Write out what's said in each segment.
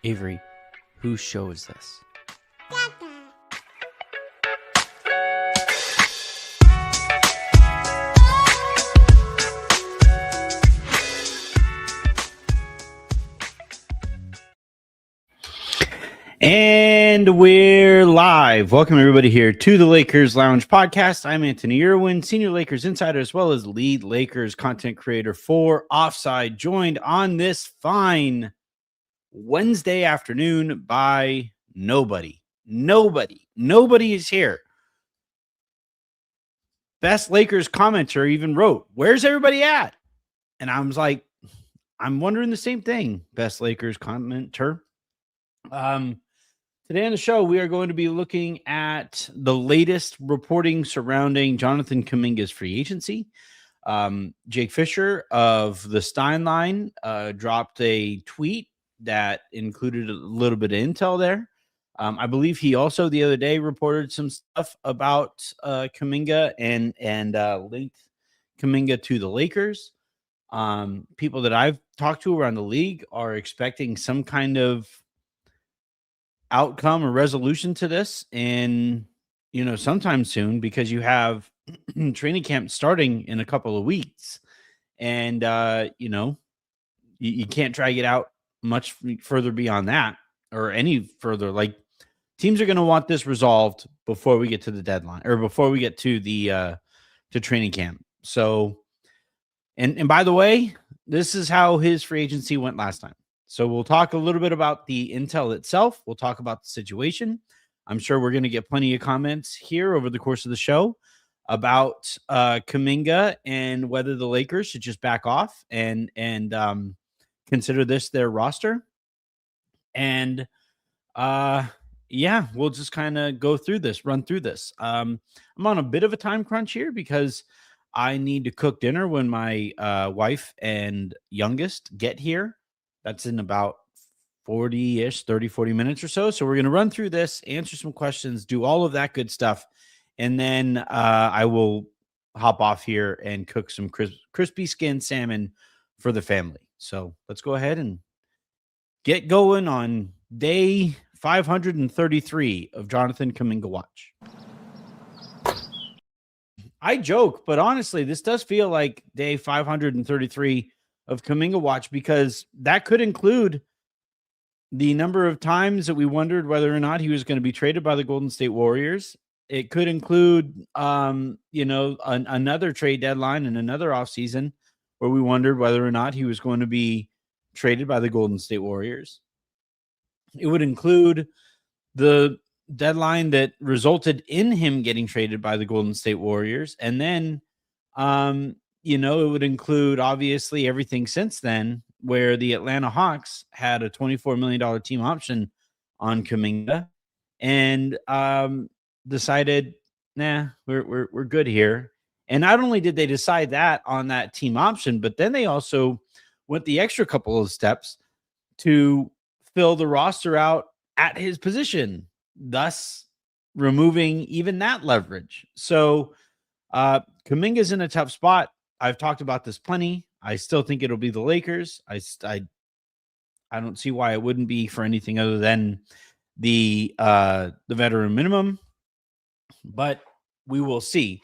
Avery, whose show is this? And we're live. Welcome everybody here to the Lakers Lounge podcast. I'm Anthony Irwin, senior Lakers insider, as well as lead Lakers content creator for Offside, joined on this fine Wednesday afternoon by nobody. Nobody is here. Best Lakers commenter even wrote, "Where's everybody at?" And I was like, I'm wondering the same thing, Best Lakers commenter. Today on the show, we are going to be looking at the latest reporting surrounding Jonathan Kuminga's free agency. Jake Fisher of the Stein Line dropped a tweet that included a little bit of intel there. I believe he also the other day reported some stuff about Kuminga and linked Kuminga to the Lakers. People that I've talked to around the league are expecting some kind of outcome or resolution to this in sometime soon, because you have training camp starting in a couple of weeks, and you can't drag it out much further beyond that or any further. Like, teams are going to want this resolved before we get to the deadline or before we get to the to training camp. So and by the way, this is how his free agency went last time. So we'll talk a little bit about the intel itself. We'll talk about the situation. I'm sure we're going to get plenty of comments here over the course of the show about Kuminga and whether the Lakers should just back off and consider this their roster. And we'll just kind of run through this. I'm on a bit of a time crunch here because I need to cook dinner when my wife and youngest get here. That's in about 40 minutes or so. So we're going to run through this, answer some questions, do all of that good stuff. And then I will hop off here and cook some crispy skinned salmon for the family. So let's go ahead and get going on day 533 of Jonathan Kuminga Watch. I joke, but honestly, this does feel like day 533 of Kuminga Watch, because that could include the number of times that we wondered whether or not he was going to be traded by the Golden State Warriors. It could include, another trade deadline and another offseason where we wondered whether or not he was going to be traded by the Golden State Warriors. It would include the deadline that resulted in him getting traded by the Golden State Warriors. And then, it would include obviously everything since then, where the Atlanta Hawks had a $24 million team option on Kuminga and decided, nah, we're good here. And not only did they decide that on that team option, but then they also went the extra couple of steps to fill the roster out at his position, thus removing even that leverage. So Kuminga's in a tough spot. I've talked about this plenty. I still think it'll be the Lakers. I don't see why it wouldn't be for anything other than the veteran minimum, but we will see.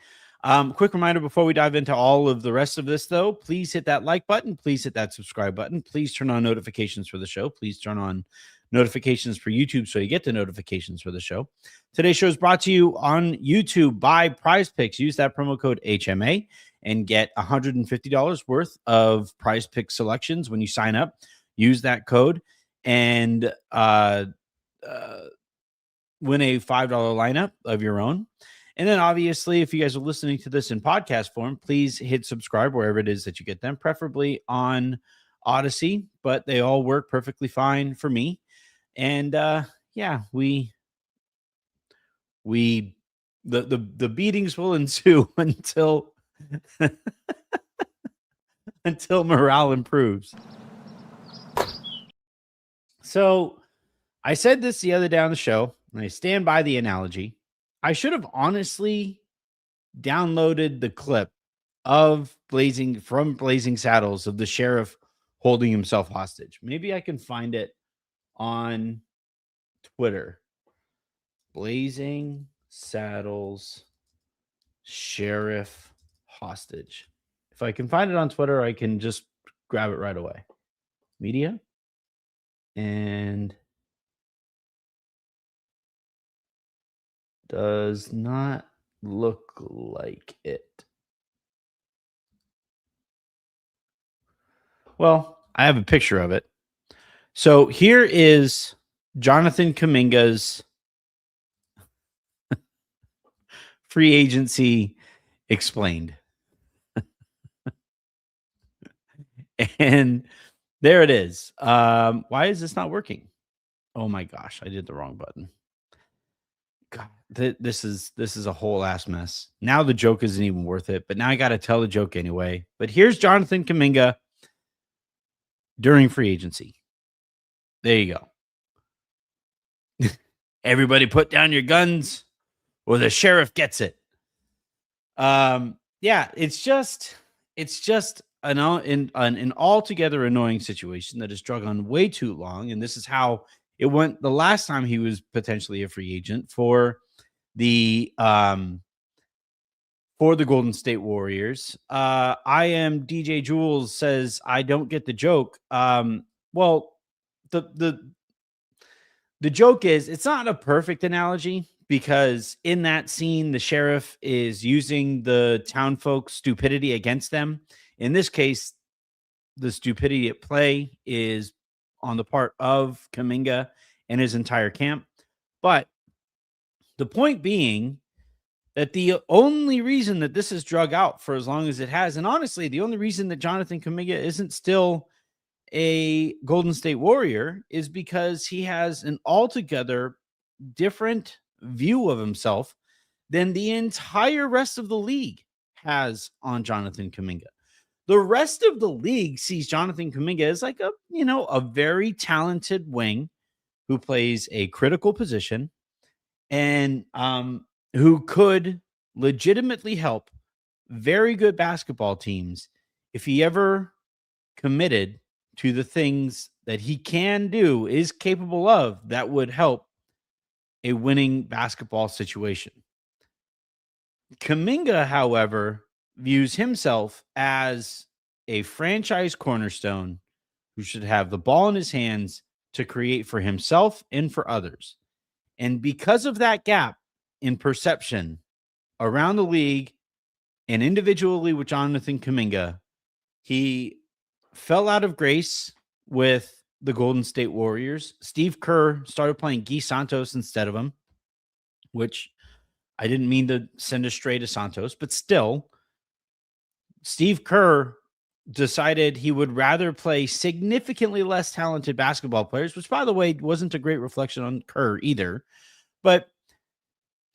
Quick reminder before we dive into all of the rest of this, though, please hit that like button. Please hit that subscribe button. Please turn on notifications for the show. Please turn on notifications for YouTube so you get the notifications for the show. Today's show is brought to you on YouTube by Prize Picks. Use that promo code HMA and get $150 worth of Prize Picks selections when you sign up. Use that code and win a $5 lineup of your own. And then obviously, if you guys are listening to this in podcast form, please hit subscribe wherever it is that you get them, preferably on Odyssey, but they all work perfectly fine for me. And the beatings will ensue until until morale improves. So I said this the other day on the show, and I stand by the analogy. I should have honestly downloaded the clip of Blazing Saddles of the sheriff holding himself hostage. Maybe I can find it on Twitter. Blazing Saddles Sheriff hostage. If I can find it on Twitter, I can just grab it right away. Media. And does not look like it. Well, I have a picture of it. So here is Jonathan Kuminga's free agency explained. And there it is. Why is this not working? Oh my gosh, I did the wrong button. God, this is a whole ass mess. Now the joke isn't even worth it, but now I got to tell the joke anyway. But here's Jonathan Kuminga during free agency. There you go. Everybody put down your guns or the sheriff gets it. Yeah, it's just an altogether annoying situation that has drug on way too long. And this is how it went the last time he was potentially a free agent for the Golden State Warriors. I am DJ Jules says I don't get the joke. Well, the joke is it's not a perfect analogy because in that scene, the sheriff is using the town folks' stupidity against them. In this case, the stupidity at play is on the part of Kuminga and his entire camp. But the point being that the only reason that this is drug out for as long as it has, and honestly, the only reason that Jonathan Kuminga isn't still a Golden State Warrior is because he has an altogether different view of himself than the entire rest of the league has on Jonathan Kuminga. The rest of the league sees Jonathan Kuminga as like a very talented wing who plays a critical position and who could legitimately help very good basketball teams if he ever committed to the things that he can do, is capable of, that would help a winning basketball situation. Kuminga, however, views himself as a franchise cornerstone who should have the ball in his hands to create for himself and for others. And because of that gap in perception around the league and individually with Jonathan Kuminga, he fell out of grace with the Golden State Warriors. Steve Kerr started playing Guy Santos instead of him, which I didn't mean to send a stray to Santos, but still, Steve Kerr decided he would rather play significantly less talented basketball players, which, by the way, wasn't a great reflection on Kerr either. But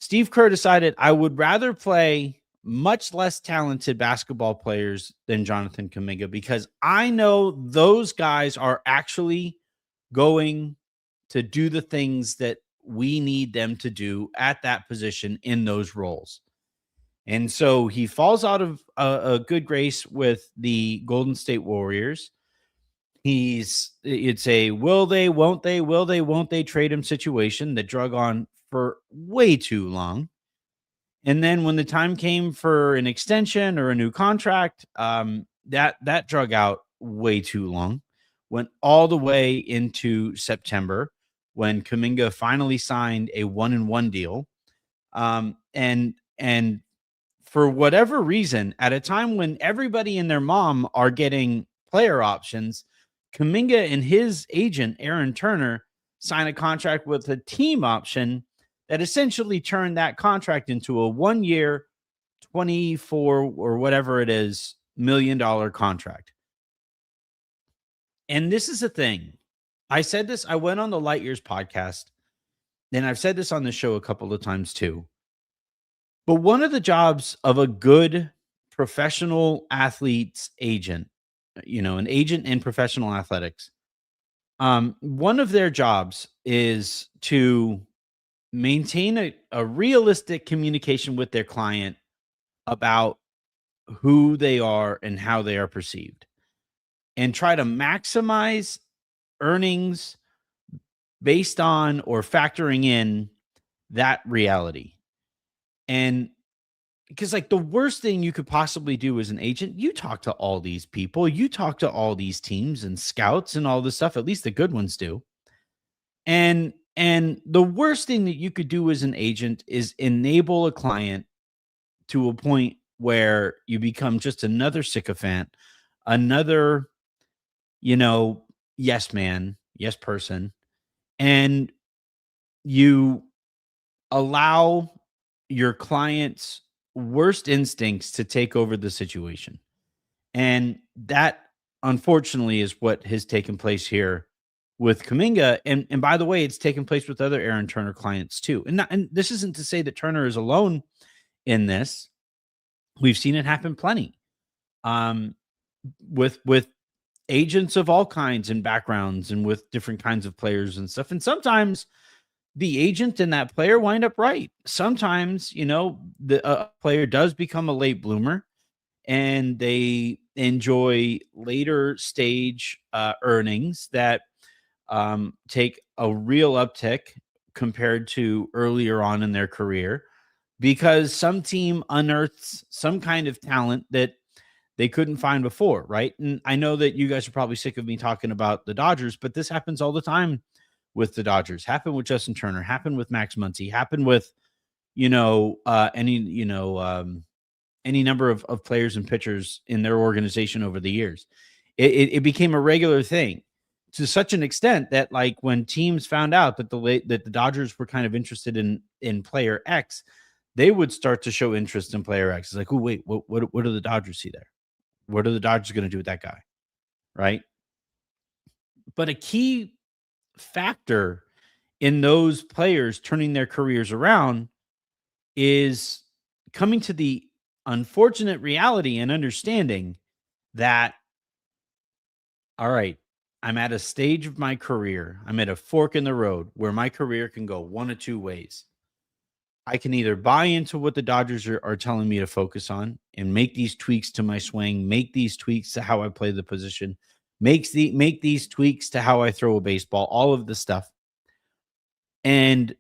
Steve Kerr decided I would rather play much less talented basketball players than Jonathan Kuminga because I know those guys are actually going to do the things that we need them to do at that position in those roles. And so he falls out of a good grace with the Golden State Warriors. It's a will they, won't they trade him situation that drug on for way too long. And then when the time came for an extension or a new contract, that drug out way too long. Went all the way into September when Kuminga finally signed a 1-and-1 deal. And for whatever reason, at a time when everybody and their mom are getting player options, Kuminga and his agent, Aaron Turner, signed a contract with a team option that essentially turned that contract into a 1-year, 24 or whatever it is, $1 million contract. And this is the thing. I said this, I went on the Light Years podcast, and I've said this on the show a couple of times too. But one of the jobs of a good professional athlete's agent, an agent in professional athletics, one of their jobs is to maintain a realistic communication with their client about who they are and how they are perceived, and try to maximize earnings based on or factoring in that reality. And because like the worst thing you could possibly do as an agent, you talk to all these people, you talk to all these teams and scouts and all this stuff, at least the good ones do. And the worst thing that you could do as an agent is enable a client to a point where you become just another sycophant, another, yes man, yes person, and you allow your client's worst instincts to take over the situation. And that, unfortunately, is what has taken place here with Kuminga. And by the way, it's taken place with other Aaron Turner clients too. And this isn't to say that Turner is alone in this. We've seen it happen plenty. With agents of all kinds and backgrounds and with different kinds of players and stuff. And sometimes the agent and that player wind up right. Sometimes, the player does become a late bloomer and they enjoy later stage earnings that take a real uptick compared to earlier on in their career because some team unearths some kind of talent that they couldn't find before, right? And I know that you guys are probably sick of me talking about the Dodgers, but this happens all the time with the Dodgers. Happened with Justin Turner, happened with Max Muncy, happened with, any number of players and pitchers in their organization over the years. It became a regular thing to such an extent that like when teams found out that the Dodgers were kind of interested in player X, they would start to show interest in player X. It's like, oh wait, what do the Dodgers see there? What are the Dodgers going to do with that guy? Right. But a key factor in those players turning their careers around is coming to the unfortunate reality and understanding that, all right, I'm at a stage of my career, I'm at a fork in the road where my career can go one of two ways. I can either buy into what the Dodgers are telling me to focus on and make these tweaks to my swing, make these tweaks to how I play the position, make these tweaks to how I throw a baseball, all of the stuff, and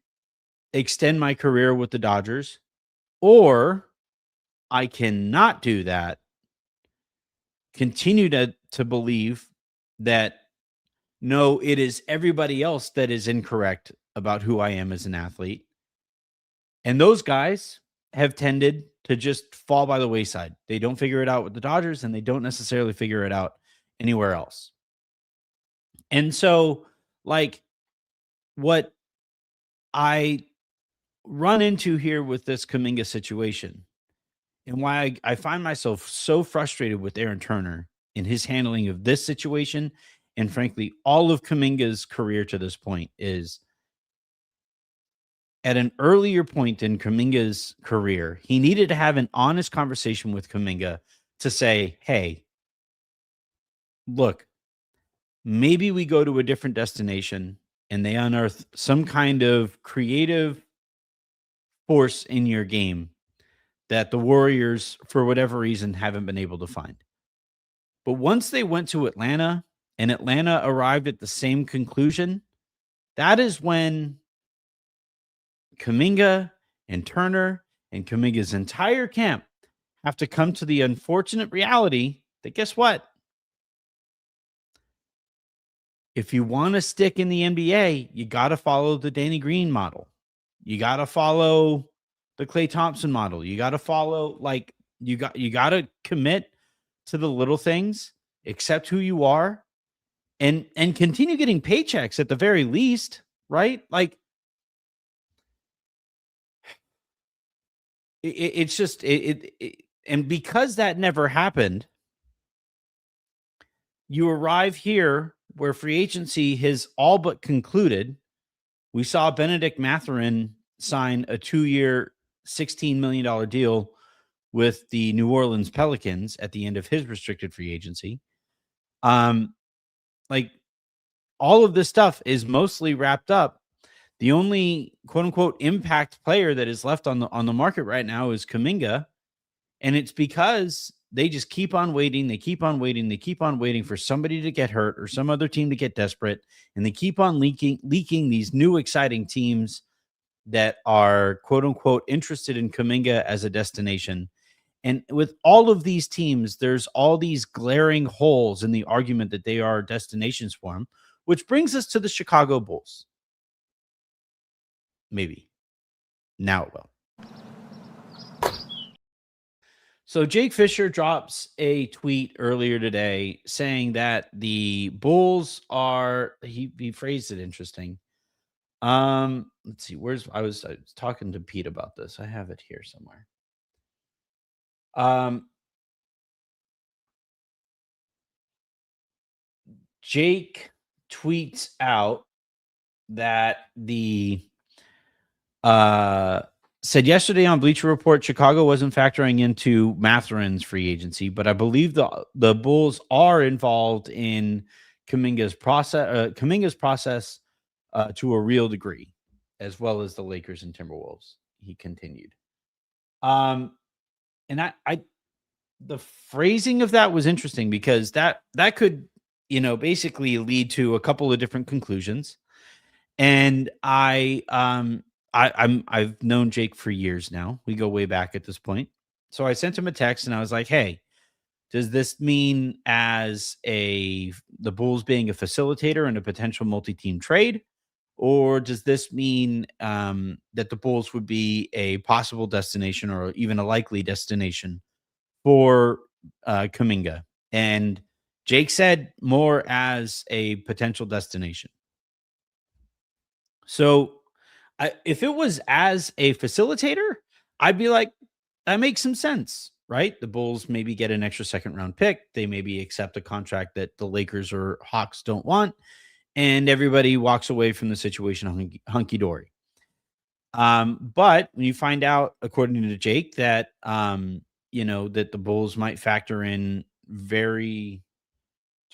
extend my career with the Dodgers, or I cannot do that, continue to believe that, no, it is everybody else that is incorrect about who I am as an athlete. And those guys have tended to just fall by the wayside. They don't figure it out with the Dodgers, and they don't necessarily figure it out anywhere else. And so, like, what I run into here with this Kuminga situation and why I find myself so frustrated with Aaron Turner in his handling of this situation and frankly, all of Kuminga's career to this point is at an earlier point in Kuminga's career, he needed to have an honest conversation with Kuminga to say, hey, look, maybe we go to a different destination and they unearth some kind of creative force in your game that the Warriors, for whatever reason, haven't been able to find. But once they went to Atlanta and Atlanta arrived at the same conclusion, that is when Kuminga and Turner and Kuminga's entire camp have to come to the unfortunate reality that guess what? If you want to stick in the NBA, you got to follow the Danny Green model. You got to follow the Klay Thompson model. You got to follow, like, you got to commit to the little things, accept who you are, and continue getting paychecks at the very least, right? Like, it's just and because that never happened, you arrive here where free agency has all but concluded. We saw Benedict Mathurin sign a 2-year, $16 million deal with the New Orleans Pelicans at the end of his restricted free agency. Like, all of this stuff is mostly wrapped up. The only quote unquote impact player that is left on the market right now is Kuminga. And it's because they just keep on waiting. They keep on waiting. They keep on waiting for somebody to get hurt or some other team to get desperate. And they keep on leaking these new exciting teams that are quote unquote interested in Kuminga as a destination. And with all of these teams, there's all these glaring holes in the argument that they are destinations for him, which brings us to the Chicago Bulls. Maybe. Now it will. So Jake Fisher drops a tweet earlier today saying that the Bulls are, he phrased it interesting. Let's see, I was talking to Pete about this. I have it here somewhere. Jake tweets out that the said yesterday on Bleacher Report, Chicago wasn't factoring into Matherin's free agency, but I believe the Bulls are involved in Kuminga's process to a real degree, as well as the Lakers and Timberwolves. He continued, and the phrasing of that was interesting because that could basically lead to a couple of different conclusions, and I've known Jake for years now. We go way back at this point. So I sent him a text and I was like, hey, does this mean the Bulls being a facilitator in a potential multi-team trade? Or does this mean that the Bulls would be a possible destination or even a likely destination for Kuminga? And Jake said more as a potential destination. So if it was as a facilitator, I'd be like, that makes some sense, right? The Bulls maybe get an extra second round pick. They maybe accept a contract that the Lakers or Hawks don't want, and everybody walks away from the situation hunky dory. But when you find out, according to Jake, that that the Bulls might factor in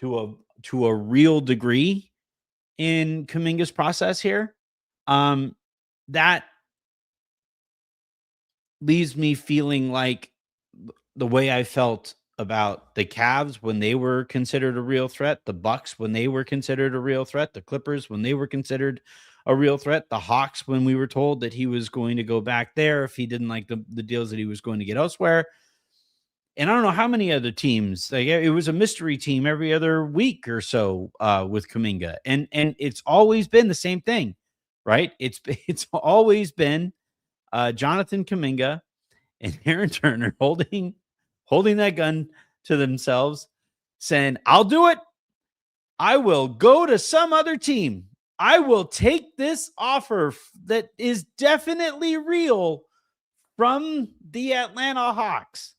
to a real degree in Kuminga's process here, that leaves me feeling like the way I felt about the Cavs when they were considered a real threat, the Bucks when they were considered a real threat, the Clippers when they were considered a real threat, the Hawks when we were told that he was going to go back there if he didn't like the deals that he was going to get elsewhere. And I don't know how many other teams, like it was a mystery team every other week or so with Kuminga. And it's always been the same thing, right? It's always been Jonathan Kuminga and Aaron Turner holding that gun to themselves, saying, I'll do it. I will go to some other team. I will take this offer that is definitely real from the Atlanta Hawks.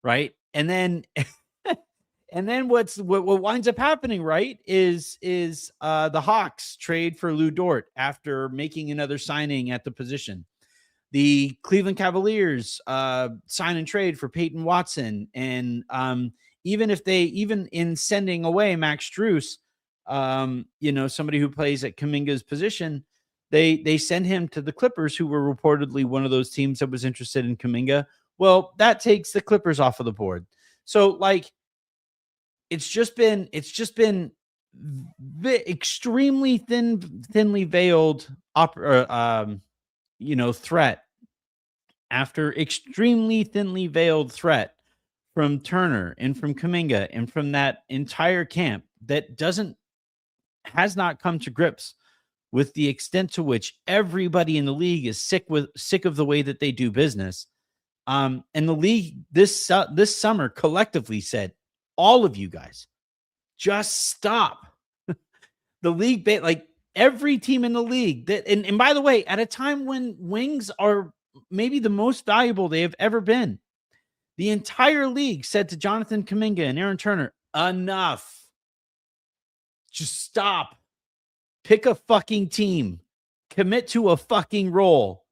Right. And then what winds up happening, right, is the Hawks trade for Lou Dort after making another signing at the position. The Cleveland Cavaliers sign and trade for Peyton Watson. And even in sending away Max Strus, somebody who plays at Kuminga's position, they send him to the Clippers, who were reportedly one of those teams that was interested in Kuminga. Well, that takes the Clippers off of the board. So like, it's just been extremely thinly veiled threat after extremely thinly veiled threat from Turner and from Kuminga and from that entire camp that has not come to grips with the extent to which everybody in the league is sick of the way that they do business. And the league this summer collectively said, all of you guys, just stop. The league, like every team in the league and by the way, at a time when wings are maybe the most valuable they have ever been, the entire league said to Jonathan Kuminga and Aaron Turner, enough. Just stop. Pick a fucking team. Commit to a fucking role.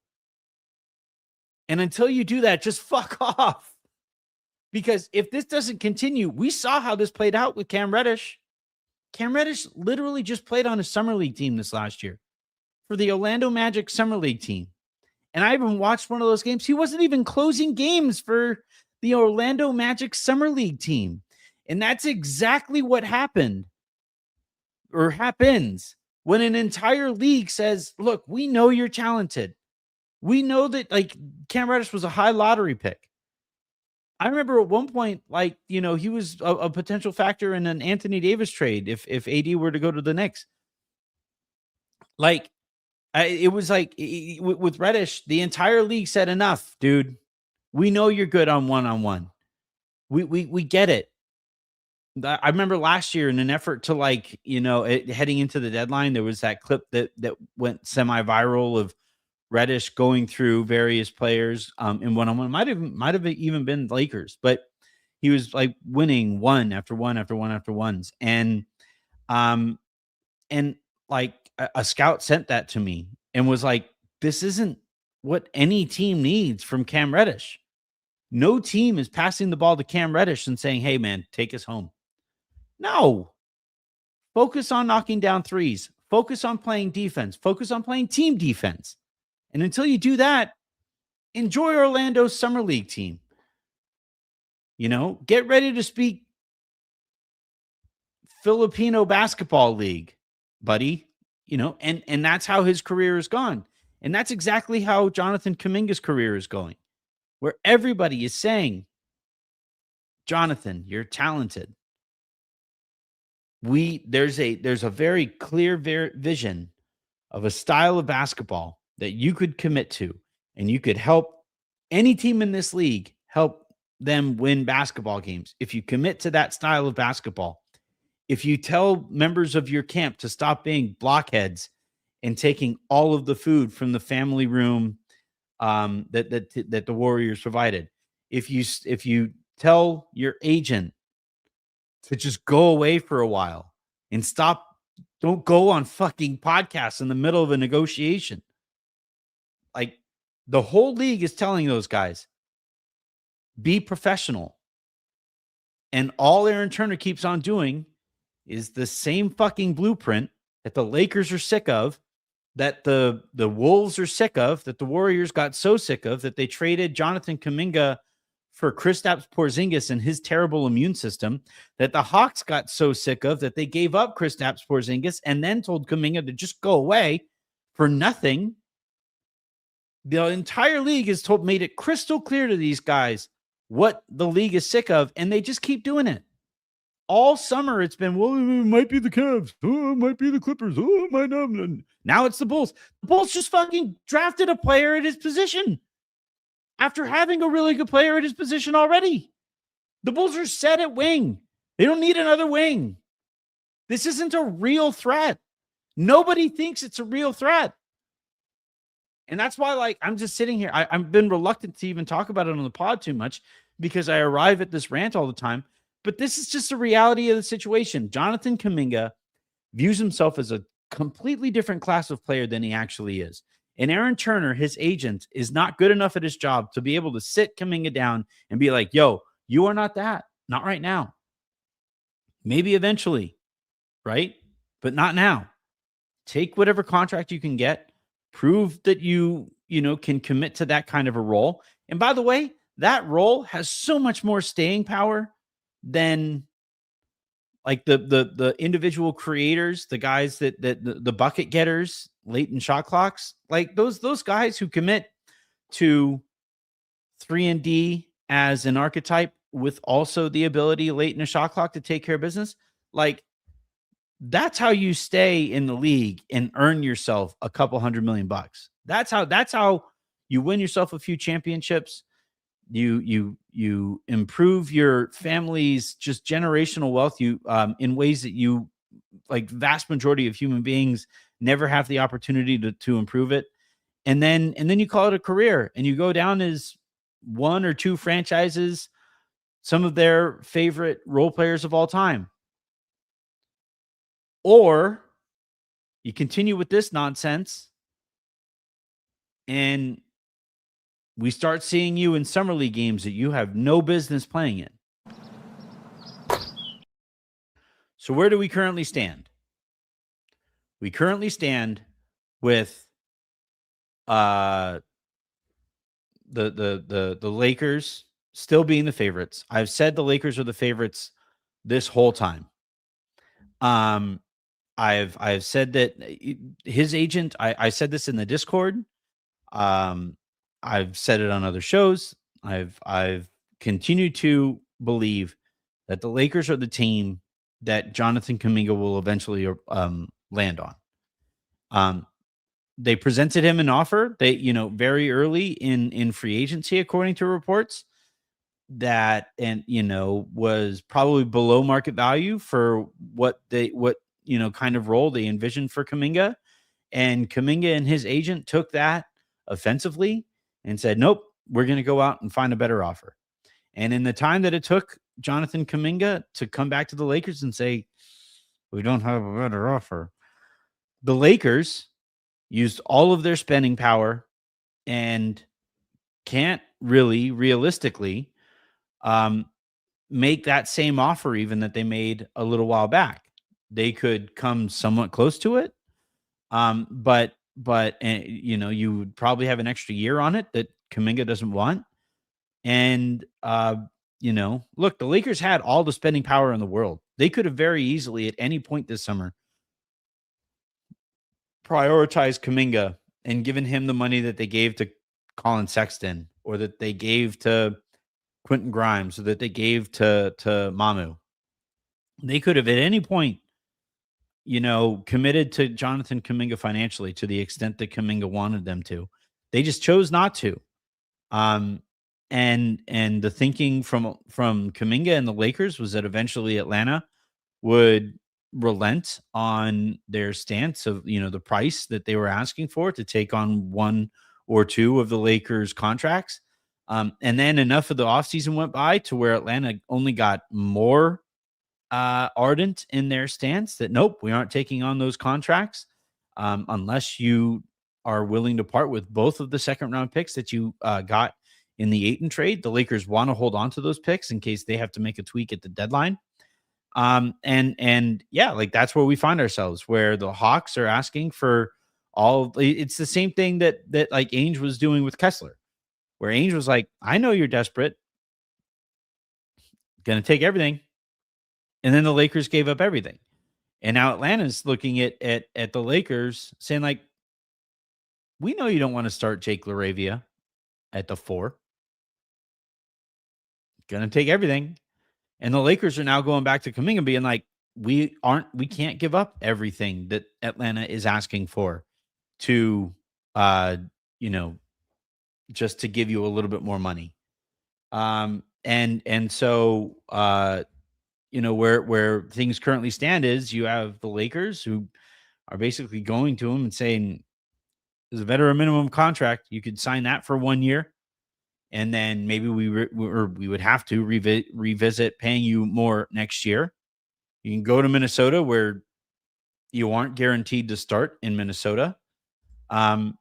And until you do that, just fuck off. Because if this doesn't continue, we saw how this played out with Cam Reddish. Cam Reddish literally just played on a summer league team this last year for the Orlando Magic summer league team. And I even watched one of those games. He wasn't even closing games for the Orlando Magic Summer League team. And that's exactly what happened or happens when an entire league says, look, we know you're talented. We know that like Cam Reddish was a high lottery pick. I remember at one point, like, you know, he was a potential factor in an Anthony Davis trade if AD were to go to the Knicks. Like, it was like with Reddish, the entire league said, enough, dude. We know you're good on one-on-one. We get it. I remember last year in an effort to like, you know, heading into the deadline, there was that clip that went semi-viral of Reddish going through various players in one-on-one. Might have even been Lakers, but he was like winning one after one after one after ones. Um and like a scout sent that to me and was like, this isn't what any team needs from Cam Reddish. No team is passing the ball to Cam Reddish and saying, hey man, take us home. No. Focus on knocking down threes. Focus on playing defense. Focus on playing team defense. And until you do that, enjoy Orlando's summer league team. You know, get ready to speak Filipino basketball league, buddy. You know, and that's how his career is gone. And that's exactly how Jonathan Kuminga's career is going, where everybody is saying, Jonathan, you're talented. There's a very clear vision of a style of basketball that you could commit to, and you could help any team in this league help them win basketball games if you commit to that style of basketball. If you tell members of your camp to stop being blockheads and taking all of the food from the family room that the Warriors provided, if you tell your agent to just go away for a while and don't go on fucking podcasts in the middle of a negotiation. Like, the whole league is telling those guys, be professional. And all Aaron Turner keeps on doing is the same fucking blueprint that the Lakers are sick of, that the Wolves are sick of, that the Warriors got so sick of that they traded Jonathan Kuminga for Kristaps Porzingis and his terrible immune system, that the Hawks got so sick of that they gave up Kristaps Porzingis and then told Kuminga to just go away for nothing. The entire league has made it crystal clear to these guys what the league is sick of, and they just keep doing it. All summer, it's been, well, it might be the Cavs. Oh, it might be the Clippers. Oh, it might not. Now it's the Bulls. The Bulls just fucking drafted a player at his position after having a really good player at his position already. The Bulls are set at wing. They don't need another wing. This isn't a real threat. Nobody thinks it's a real threat. And that's why, like, I'm just sitting here. I've been reluctant to even talk about it on the pod too much because I arrive at this rant all the time. But this is just the reality of the situation. Jonathan Kuminga views himself as a completely different class of player than he actually is. And Aaron Turner, his agent, is not good enough at his job to be able to sit Kuminga down and be like, yo, you are not that. Not right now. Maybe eventually, right? But not now. Take whatever contract you can get. Prove that you can commit to that kind of a role. And by the way, that role has so much more staying power than like the individual creators, the guys that the bucket getters late in shot clocks, like those guys who commit to 3-and-D as an archetype with also the ability late in a shot clock to take care of business. Like, that's how you stay in the league and earn yourself a couple $100 million. That's how you win yourself a few championships. You improve your family's just generational wealth in ways that you, like, vast majority of human beings never have the opportunity to improve it. And then you call it a career and you go down as one or two franchises, some of their favorite role players of all time. Or you continue with this nonsense and we start seeing you in summer league games that you have no business playing in. So where do we currently stand? We currently stand with the Lakers still being the favorites. I've said the Lakers are the favorites this whole time. I've said that his agent. I said this in the Discord. Um, I've said it on other shows. I've continued to believe that the Lakers are the team that Jonathan Kuminga will eventually land on. They presented him an offer. They, very early in free agency, according to reports, that and was probably below market value for what kind of role they envisioned for Kuminga. And Kuminga and his agent took that offensively and said, nope, we're going to go out and find a better offer. And in the time that it took Jonathan Kuminga to come back to the Lakers and say, we don't have a better offer, the Lakers used all of their spending power and can't really realistically make that same offer even that they made a little while back. They could come somewhat close to it. But you would probably have an extra year on it that Kuminga doesn't want. And look, the Lakers had all the spending power in the world. They could have very easily at any point this summer prioritized Kuminga and given him the money that they gave to Colin Sexton, or that they gave to Quentin Grimes, or that they gave to Mamu. They could have at any point, committed to Jonathan Kuminga financially to the extent that Kuminga wanted them to. They just chose not to. And the thinking from Kuminga and the Lakers was that eventually Atlanta would relent on their stance of, the price that they were asking for to take on one or two of the Lakers contracts. And then enough of the offseason went by to where Atlanta only got more ardent in their stance that, nope, we aren't taking on those contracts unless you are willing to part with both of the second round picks that you got in the Ayton trade. The Lakers want to hold on to those picks in case they have to make a tweak at the deadline. And yeah, like that's where we find ourselves, where the Hawks are asking for it's the same thing that like Ainge was doing with Kessler, where Ainge was like, I know you're desperate, gonna take everything. And then the Lakers gave up everything. And now Atlanta's looking at the Lakers saying, like, we know you don't want to start Jake LaRavia at the 4. Gonna take everything. And the Lakers are now going back to Kuminga being like, we can't give up everything that Atlanta is asking for to just to give you a little bit more money. And so where things currently stand is you have the Lakers who are basically going to him and saying, there's a veteran minimum contract. You could sign that for 1 year. And then maybe we would have to revisit paying you more next year. You can go to Minnesota where you aren't guaranteed to start in Minnesota. And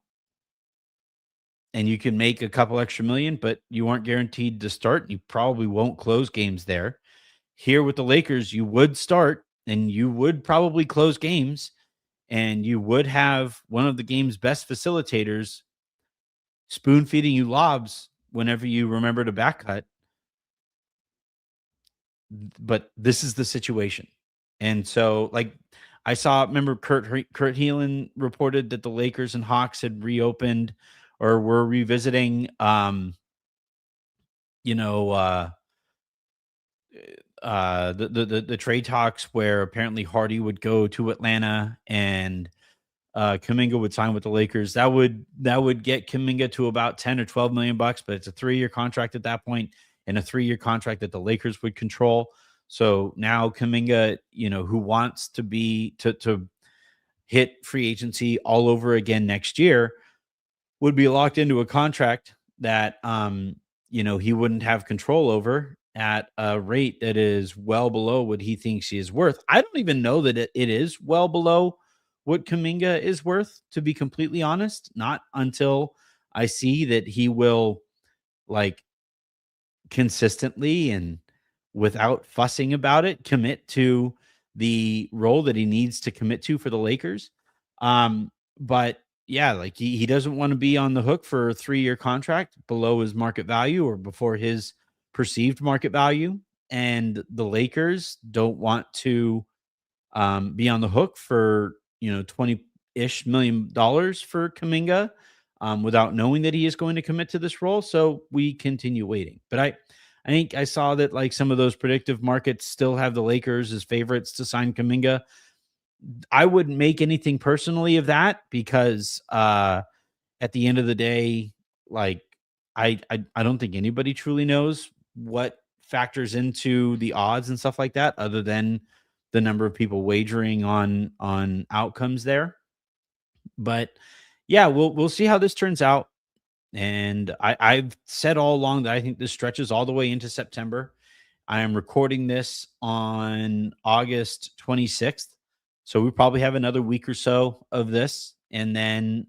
you can make a couple extra million, but you aren't guaranteed to start. You probably won't close games there. Here with the Lakers, you would start and you would probably close games, and you would have one of the game's best facilitators spoon feeding you lobs whenever you remember to back cut. But this is the situation. And so, like, I remember Kurt Helin reported that the Lakers and Hawks had reopened or were revisiting, the trade talks where apparently Hardy would go to Atlanta and Kuminga would sign with the Lakers. That would get Kuminga to about 10 or 12 million bucks, but it's a 3-year contract at that point, and a 3-year contract that the Lakers would control. So now Kuminga, who wants to hit free agency all over again next year, would be locked into a contract that he wouldn't have control over at a rate that is well below what he thinks he is worth. I don't even know that it is well below what Kuminga is worth, to be completely honest. Not until I see that he will, like, consistently and without fussing about it, commit to the role that he needs to commit to for the Lakers. But yeah, like he doesn't want to be on the hook for a 3-year contract below his market value or before his perceived market value, and the Lakers don't want to be on the hook for 20-ish million dollars for Kuminga without knowing that he is going to commit to this role. So we continue waiting. But I think I saw that like some of those predictive markets still have the Lakers as favorites to sign Kuminga. I wouldn't make anything personally of that because at the end of the day, like I don't think anybody truly knows what factors into the odds and stuff like that, other than the number of people wagering on outcomes there. But yeah, we'll see how this turns out. And I've said all along that I think this stretches all the way into September. I am recording this on August 26th. So we probably have another week or so of this. And then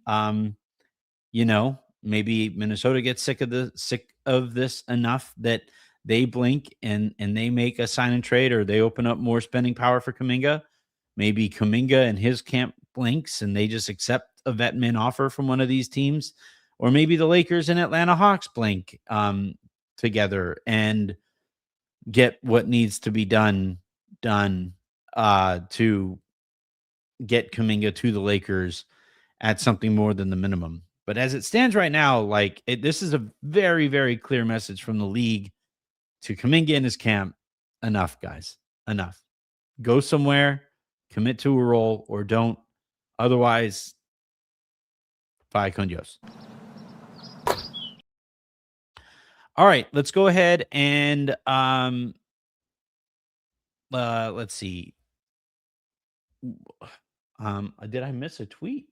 maybe Minnesota gets sick of this enough that they blink and they make a sign and trade, or they open up more spending power for Kuminga. Maybe Kuminga and his camp blinks and they just accept a vet min offer from one of these teams, or maybe the Lakers and Atlanta Hawks blink together and get what needs to be done to get Kuminga to the Lakers at something more than the minimum. But as it stands right now, like this is a very, very clear message from the league to Kuminga and his camp. Enough, guys. Enough. Go somewhere, commit to a role, or don't. Otherwise, bye con Dios. All right, let's go ahead and let's see. Did I miss a tweet?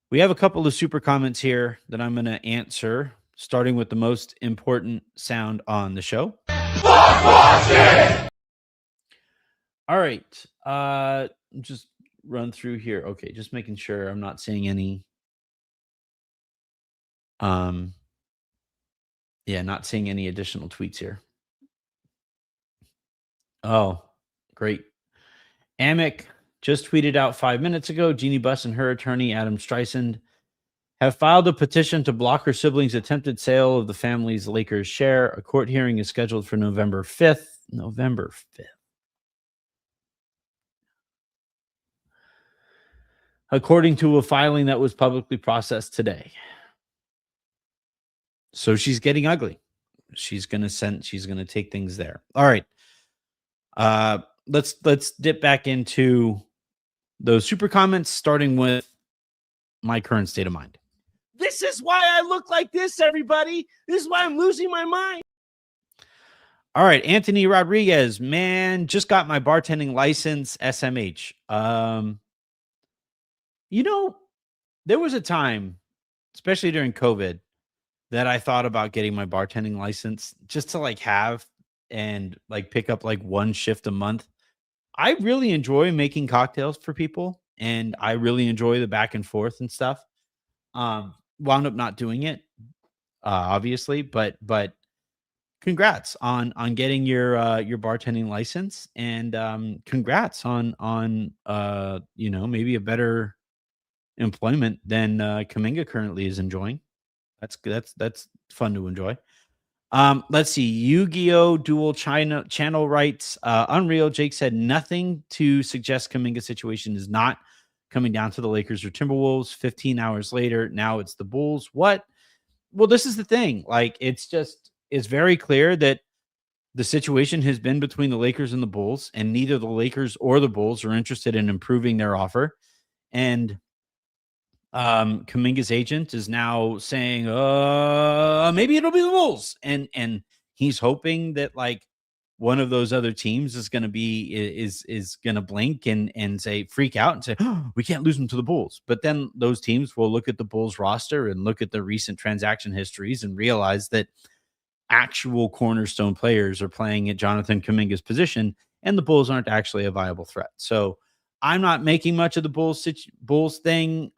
We have a couple of super comments here that I'm going to answer, starting with the most important sound on the show. All right. Just run through here. Okay, just making sure I'm not seeing any. Not seeing any additional tweets here. Oh, great. Amick just tweeted out 5 minutes ago, Jeannie Buss and her attorney, Adam Streisand, have filed a petition to block her siblings' attempted sale of the family's Lakers share. A court hearing is scheduled for November 5th. November 5th. According to a filing that was publicly processed today. So she's getting ugly. She's going to take things there. All right. Let's dip back into those super comments, starting with my current state of mind. This is why I look like this, everybody. This is why I'm losing my mind. All right, Anthony Rodriguez, man, just got my bartending license, SMH. There was a time, especially during COVID, that I thought about getting my bartending license just to like have and like pick up like one shift a month. I really enjoy making cocktails for people, and I really enjoy the back and forth and stuff. Wound up not doing it, obviously, but congrats on getting your bartending license, and congrats on maybe a better employment than Kuminga currently is enjoying. That's fun to enjoy. Let's see. Yu-Gi-Oh! Dual channel rights. Unreal. Jake said nothing to suggest Kuminga's situation is not coming down to the Lakers or Timberwolves. 15 hours later, now it's the Bulls. What? Well, this is the thing. Like, it's very clear that the situation has been between the Lakers and the Bulls, and neither the Lakers or the Bulls are interested in improving their offer. And Kuminga's agent is now saying, maybe it'll be the Bulls. And he's hoping that like one of those other teams is going to blink and say, freak out and say, oh, we can't lose them to the Bulls. But then those teams will look at the Bulls roster and look at the recent transaction histories and realize that actual cornerstone players are playing at Jonathan Kuminga's position, and the Bulls aren't actually a viable threat. So I'm not making much of the Bulls thing.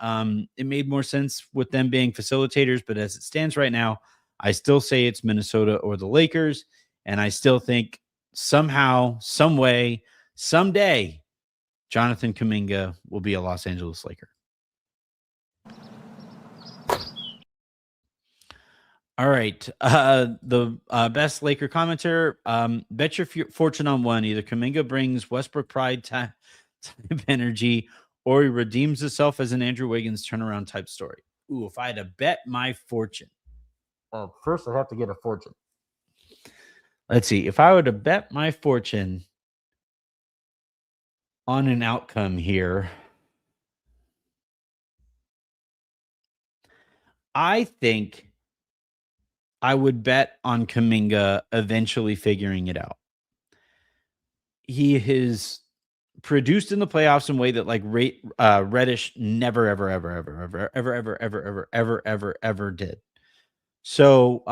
It made more sense with them being facilitators, but as it stands right now, I still say it's Minnesota or the Lakers, and I still think somehow, some way, someday, Jonathan Kuminga will be a Los Angeles Laker. All right. The best Laker commenter. Bet your fortune on one. Either Kuminga brings Westbrook pride type energy, or he redeems himself as an Andrew Wiggins turnaround type story. Ooh, if I had to bet my fortune. First, I'd have to get a fortune. Let's see. If I were to bet my fortune on an outcome here, I think I would bet on Kuminga eventually figuring it out. He has produced in the playoffs in a way that like Reddish never, ever, ever, ever, ever, ever, ever, ever, ever, ever, ever, ever did. So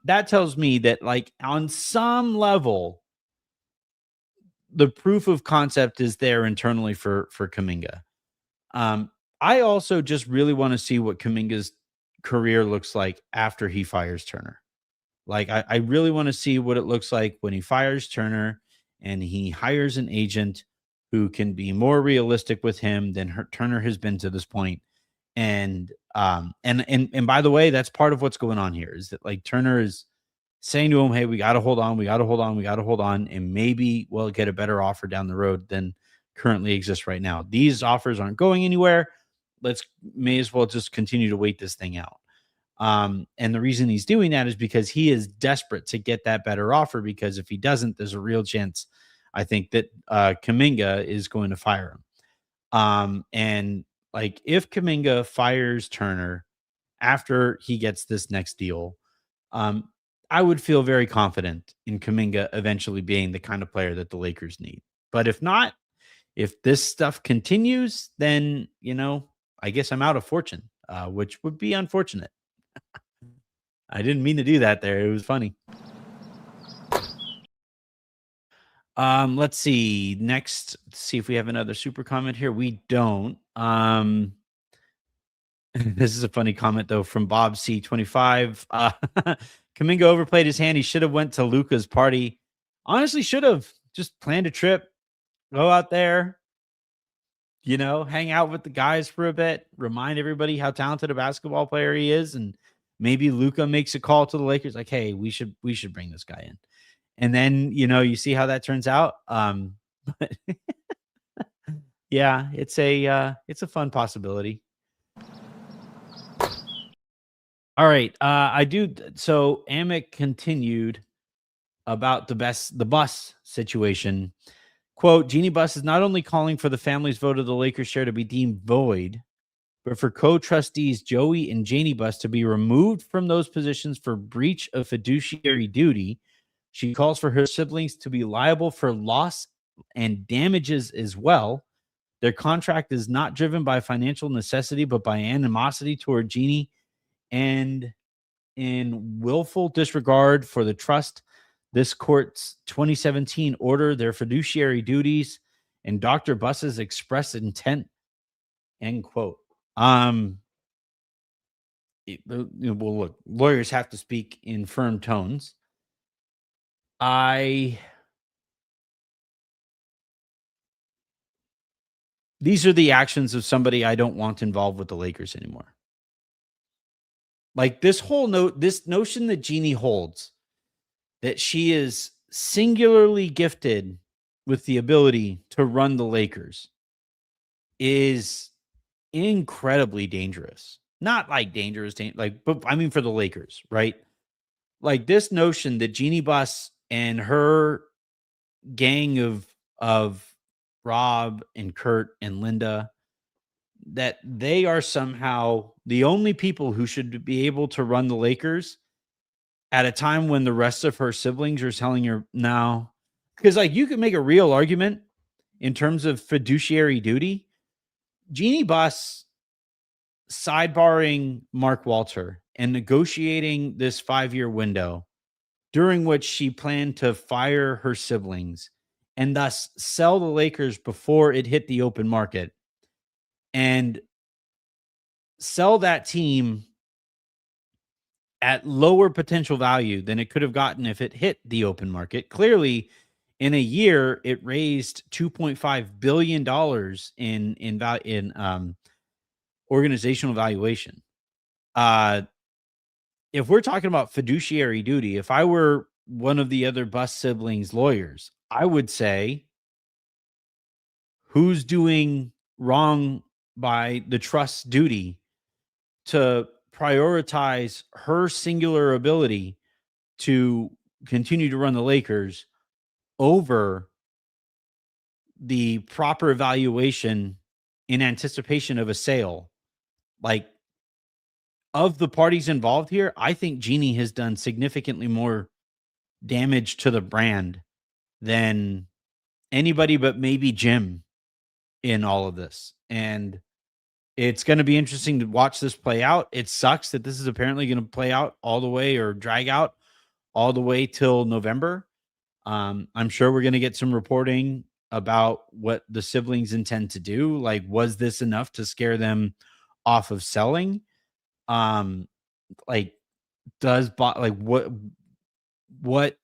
that tells me that like on some level, the proof of concept is there internally for Kuminga. I also just really want to see what Kuminga's career looks like after he fires Turner. Like, I really want to see what it looks like when he fires Turner and he hires an agent who can be more realistic with him than Turner has been to this point. And by the way, that's part of what's going on here is that like Turner is saying to him, "Hey, we got to hold on, we got to hold on, we got to hold on, and maybe we'll get a better offer down the road than currently exists right now. These offers aren't going anywhere. Let's may as well just continue to wait this thing out." And the reason he's doing that is because he is desperate to get that better offer. Because if he doesn't, there's a real chance, I think, that Kuminga is going to fire him. And like if Kuminga fires Turner after he gets this next deal, um, I would feel very confident in Kuminga eventually being the kind of player that the Lakers need. But if not, if this stuff continues, then I guess I'm out of fortune, which would be unfortunate. I didn't mean to do that there. It was funny. Let's see. Next, see if we have another super comment here. We don't. This is a funny comment though from Bob C25. Kuminga overplayed his hand. He should have went to Luka's party. Honestly, should have just planned a trip, go out there, hang out with the guys for a bit, remind everybody how talented a basketball player he is, and maybe Luka makes a call to the Lakers like, "Hey, we should bring this guy in." And then, you see how that turns out. But yeah, it's a fun possibility. All right. I do so Amick continued about the bus situation. Quote, Jeannie Buss is not only calling for the family's vote of the Lakers share to be deemed void, but for co-trustees Joey and Janie Buss to be removed from those positions for breach of fiduciary duty. She calls for her siblings to be liable for loss and damages as well. Their contract is not driven by financial necessity, but by animosity toward Jeannie and in willful disregard for the trust. This court's 2017 order, their fiduciary duties, and Dr. Buss's express intent, end quote. Well, look, lawyers have to speak in firm tones. These are the actions of somebody I don't want involved with the Lakers anymore. Like this notion that Jeannie holds that she is singularly gifted with the ability to run the Lakers is incredibly dangerous. Not like dangerous, but I mean for the Lakers, right? Like this notion that Jeannie Buss and her gang of Rob and Kurt and Linda, that they are somehow the only people who should be able to run the Lakers at a time when the rest of her siblings are telling her no. Because like you could make a real argument in terms of fiduciary duty. Jeannie Buss sidebarring Mark Walter and negotiating this 5-year window during which she planned to fire her siblings and thus sell the Lakers before it hit the open market and sell that team at lower potential value than it could have gotten if it hit the open market. Clearly, in a year, it raised $2.5 billion in organizational valuation. if we're talking about fiduciary duty, if I were one of the other Bus siblings' lawyers, I would say, who's doing wrong by the trust's duty to prioritize her singular ability to continue to run the Lakers over the proper evaluation in anticipation of a sale? Like, of the parties involved here, I think Jeannie has done significantly more damage to the brand than anybody but maybe Jim in all of this. And it's going to be interesting to watch this play out. It sucks that this is apparently going to play out all the way or drag out all the way till November. I'm sure we're going to get some reporting about what the siblings intend to do. Like, was this enough to scare them off of selling? Like, what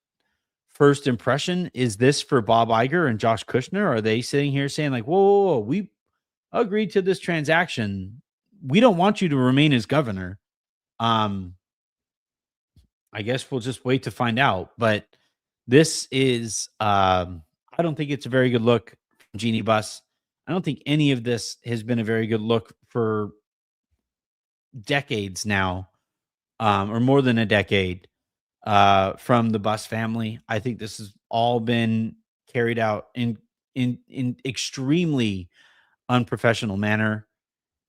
first impression is this for Bob Iger and Josh Kushner? Are they sitting here saying like, whoa, we agreed to this transaction. We don't want you to remain as governor. I guess we'll just wait to find out. But this is, I don't think it's a very good look from Jeannie Buss. I don't think any of this has been a very good look for decades now, or more than a decade, from the Buss family. I think this has all been carried out in extremely unprofessional manner.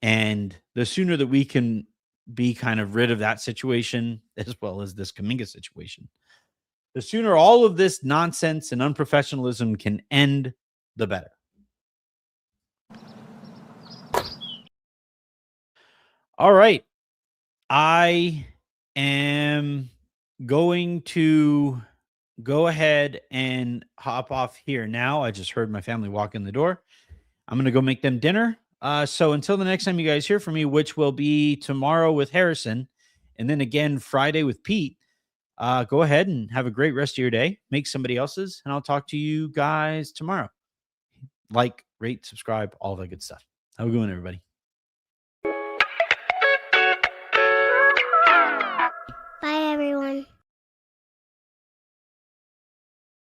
And the sooner that we can be kind of rid of that situation, as well as this Kuminga situation, the sooner all of this nonsense and unprofessionalism can end, the better. All right. I am going to go ahead and hop off here now. I just heard my family walk in the door. I'm going to go make them dinner. So until the next time you guys hear from me, which will be tomorrow with Harrison, and then again Friday with Pete, go ahead and have a great rest of your day. Make somebody else's, and I'll talk to you guys tomorrow. Like, rate, subscribe, all that good stuff. Have a good one, everybody.